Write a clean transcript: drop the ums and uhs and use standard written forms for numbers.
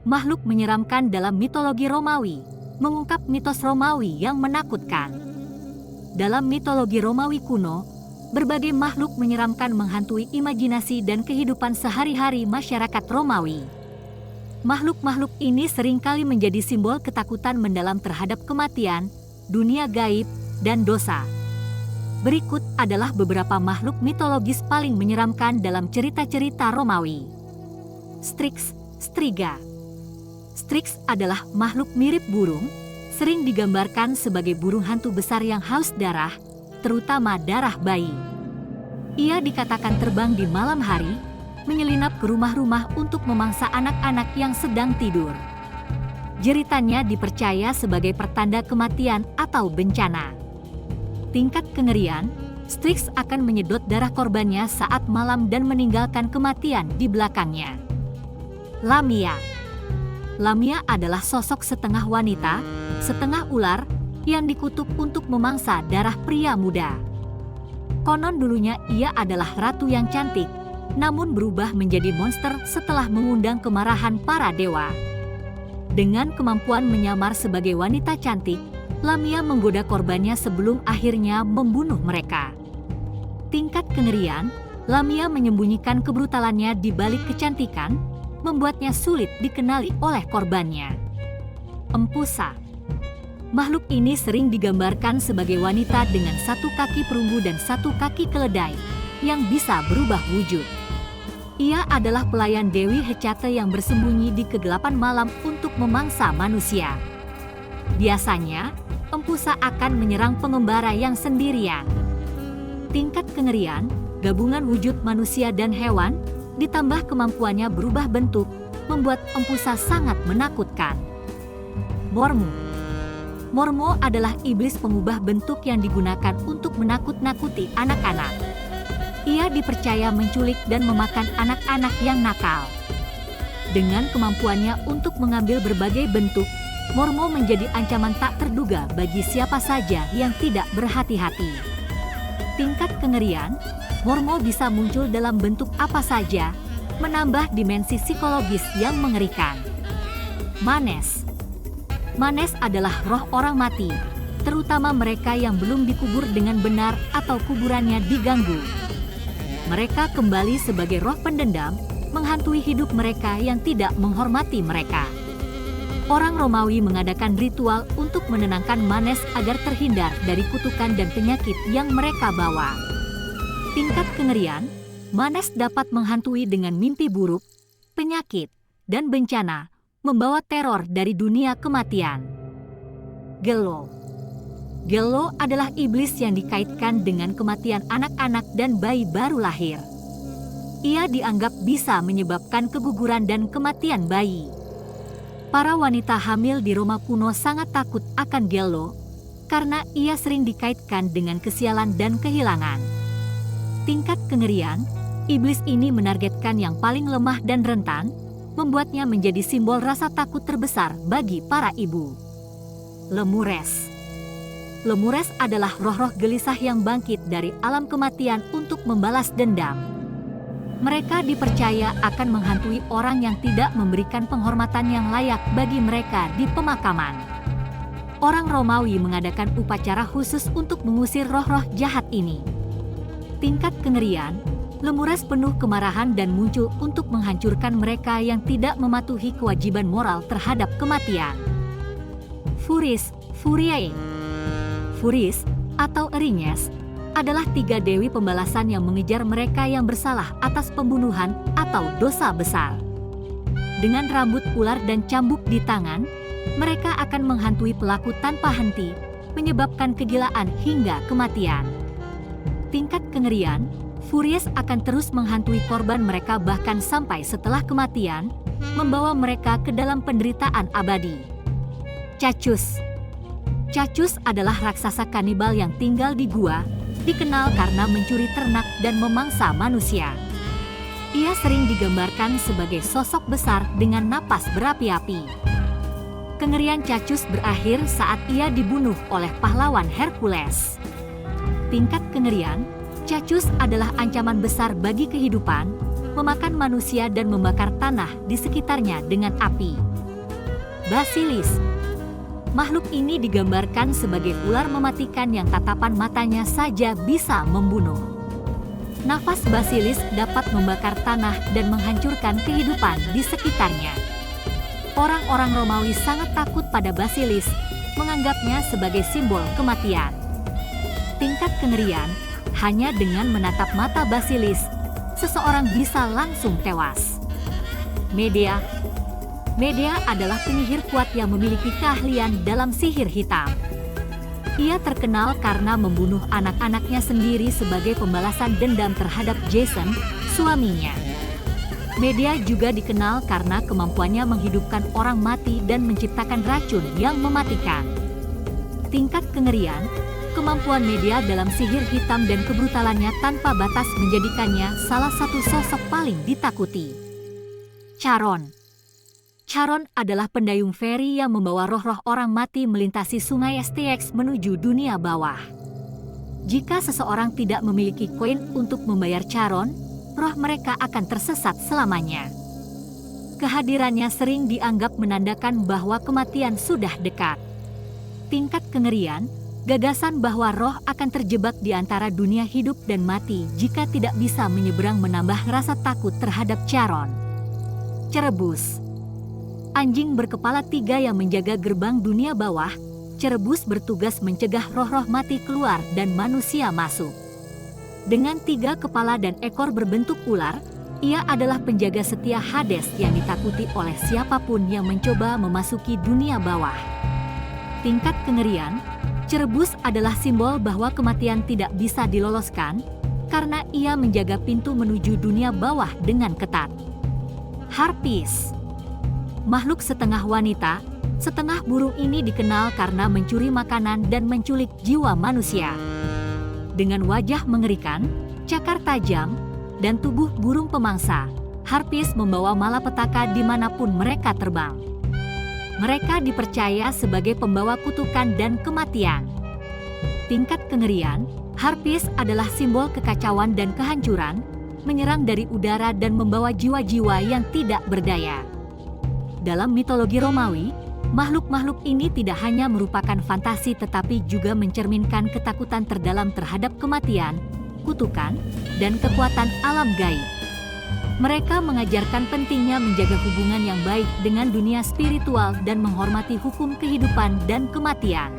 makhluk menyeramkan dalam mitologi Romawi, mengungkap mitos Romawi yang menakutkan. Dalam mitologi Romawi kuno, berbagai makhluk menyeramkan menghantui imajinasi dan kehidupan sehari-hari masyarakat Romawi. Makhluk-makhluk ini seringkali menjadi simbol ketakutan mendalam terhadap kematian, dunia gaib, dan dosa. Berikut adalah beberapa makhluk mitologis paling menyeramkan dalam cerita-cerita Romawi. Strix, striga. Strix adalah makhluk mirip burung, sering digambarkan sebagai burung hantu besar yang haus darah, terutama darah bayi. Ia dikatakan terbang di malam hari, menyelinap ke rumah-rumah untuk memangsa anak-anak yang sedang tidur. Jeritannya dipercaya sebagai pertanda kematian atau bencana. Tingkat kengerian, Strix akan menyedot darah korbannya saat malam dan meninggalkan kematian di belakangnya. Lamia. Lamia adalah sosok setengah wanita, setengah ular, yang dikutuk untuk memangsa darah pria muda. Konon dulunya ia adalah ratu yang cantik, namun berubah menjadi monster setelah mengundang kemarahan para dewa. Dengan kemampuan menyamar sebagai wanita cantik, Lamia menggoda korbannya sebelum akhirnya membunuh mereka. Tingkat kengerian, Lamia menyembunyikan kebrutalannya di balik kecantikan, membuatnya sulit dikenali oleh korbannya. Empusa. Makhluk ini sering digambarkan sebagai wanita dengan satu kaki perunggu dan satu kaki keledai, yang bisa berubah wujud. Ia adalah pelayan Dewi Hecate yang bersembunyi di kegelapan malam untuk memangsa manusia. Biasanya, empusa akan menyerang pengembara yang sendirian. Tingkat kengerian, gabungan wujud manusia dan hewan, ditambah kemampuannya berubah bentuk, membuat empusa sangat menakutkan. Mormo. Mormo adalah iblis pengubah bentuk yang digunakan untuk menakut-nakuti anak-anak. Ia dipercaya menculik dan memakan anak-anak yang nakal. Dengan kemampuannya untuk mengambil berbagai bentuk, Mormo menjadi ancaman tak terduga bagi siapa saja yang tidak berhati-hati. Tingkat kengerian, Mormo bisa muncul dalam bentuk apa saja, menambah dimensi psikologis yang mengerikan. Manes. Manes adalah roh orang mati, terutama mereka yang belum dikubur dengan benar atau kuburannya diganggu. Mereka kembali sebagai roh pendendam, menghantui hidup mereka yang tidak menghormati mereka. Orang Romawi mengadakan ritual untuk menenangkan Manes agar terhindar dari kutukan dan penyakit yang mereka bawa. Tingkat kengerian, Manes dapat menghantui dengan mimpi buruk, penyakit, dan bencana, membawa teror dari dunia kematian. Gelo. Gelo adalah iblis yang dikaitkan dengan kematian anak-anak dan bayi baru lahir. Ia dianggap bisa menyebabkan keguguran dan kematian bayi. Para wanita hamil di Roma kuno sangat takut akan Gelo, karena ia sering dikaitkan dengan kesialan dan kehilangan. Tingkat kengerian, iblis ini menargetkan yang paling lemah dan rentan, membuatnya menjadi simbol rasa takut terbesar bagi para ibu. Lemures. Lemures adalah roh-roh gelisah yang bangkit dari alam kematian untuk membalas dendam. Mereka dipercaya akan menghantui orang yang tidak memberikan penghormatan yang layak bagi mereka di pemakaman. Orang Romawi mengadakan upacara khusus untuk mengusir roh-roh jahat ini. Tingkat kengerian, Lemures penuh kemarahan dan muncul untuk menghancurkan mereka yang tidak mematuhi kewajiban moral terhadap kematian. Furis, Furiae. Furis, atau Erinyes, adalah 3 dewi pembalasan yang mengejar mereka yang bersalah atas pembunuhan atau dosa besar. Dengan rambut ular dan cambuk di tangan, mereka akan menghantui pelaku tanpa henti, menyebabkan kegilaan hingga kematian. Tingkat kengerian, Furies akan terus menghantui korban mereka bahkan sampai setelah kematian, membawa mereka ke dalam penderitaan abadi. Cacus. Cacus adalah raksasa kanibal yang tinggal di gua, dikenal karena mencuri ternak dan memangsa manusia. Ia sering digambarkan sebagai sosok besar dengan napas berapi-api. Kengerian Cacus berakhir saat ia dibunuh oleh pahlawan Hercules. Tingkat kengerian, Cacus adalah ancaman besar bagi kehidupan, memakan manusia dan membakar tanah di sekitarnya dengan api. Basilis. Makhluk ini digambarkan sebagai ular mematikan yang tatapan matanya saja bisa membunuh. Nafas basilis dapat membakar tanah dan menghancurkan kehidupan di sekitarnya. Orang-orang Romawi sangat takut pada basilis, menganggapnya sebagai simbol kematian. Tingkat kengerian, hanya dengan menatap mata basilis, seseorang bisa langsung tewas. Medea adalah penyihir kuat yang memiliki keahlian dalam sihir hitam. Ia terkenal karena membunuh anak-anaknya sendiri sebagai pembalasan dendam terhadap Jason, suaminya. Medea juga dikenal karena kemampuannya menghidupkan orang mati dan menciptakan racun yang mematikan. Tingkat kengerian, kemampuan Medea dalam sihir hitam dan kebrutalannya tanpa batas menjadikannya salah satu sosok paling ditakuti. Charon adalah pendayung feri yang membawa roh-roh orang mati melintasi sungai Styx menuju dunia bawah. Jika seseorang tidak memiliki koin untuk membayar Charon, roh mereka akan tersesat selamanya. Kehadirannya sering dianggap menandakan bahwa kematian sudah dekat. Tingkat kengerian, gagasan bahwa roh akan terjebak di antara dunia hidup dan mati jika tidak bisa menyeberang menambah rasa takut terhadap Charon. Cerebus. Anjing berkepala 3 yang menjaga gerbang dunia bawah, Cerebus bertugas mencegah roh-roh mati keluar dan manusia masuk. Dengan 3 kepala dan ekor berbentuk ular, ia adalah penjaga setia Hades yang ditakuti oleh siapapun yang mencoba memasuki dunia bawah. Tingkat kengerian, Cerebus adalah simbol bahwa kematian tidak bisa diloloskan, karena ia menjaga pintu menuju dunia bawah dengan ketat. Harpis. Makhluk setengah wanita, setengah burung ini dikenal karena mencuri makanan dan menculik jiwa manusia. Dengan wajah mengerikan, cakar tajam, dan tubuh burung pemangsa, Harpis membawa malapetaka dimanapun mereka terbang. Mereka dipercaya sebagai pembawa kutukan dan kematian. Tingkat kengerian, Harpis adalah simbol kekacauan dan kehancuran, menyerang dari udara dan membawa jiwa-jiwa yang tidak berdaya. Dalam mitologi Romawi, makhluk-makhluk ini tidak hanya merupakan fantasi tetapi juga mencerminkan ketakutan terdalam terhadap kematian, kutukan, dan kekuatan alam gaib. Mereka mengajarkan pentingnya menjaga hubungan yang baik dengan dunia spiritual dan menghormati hukum kehidupan dan kematian.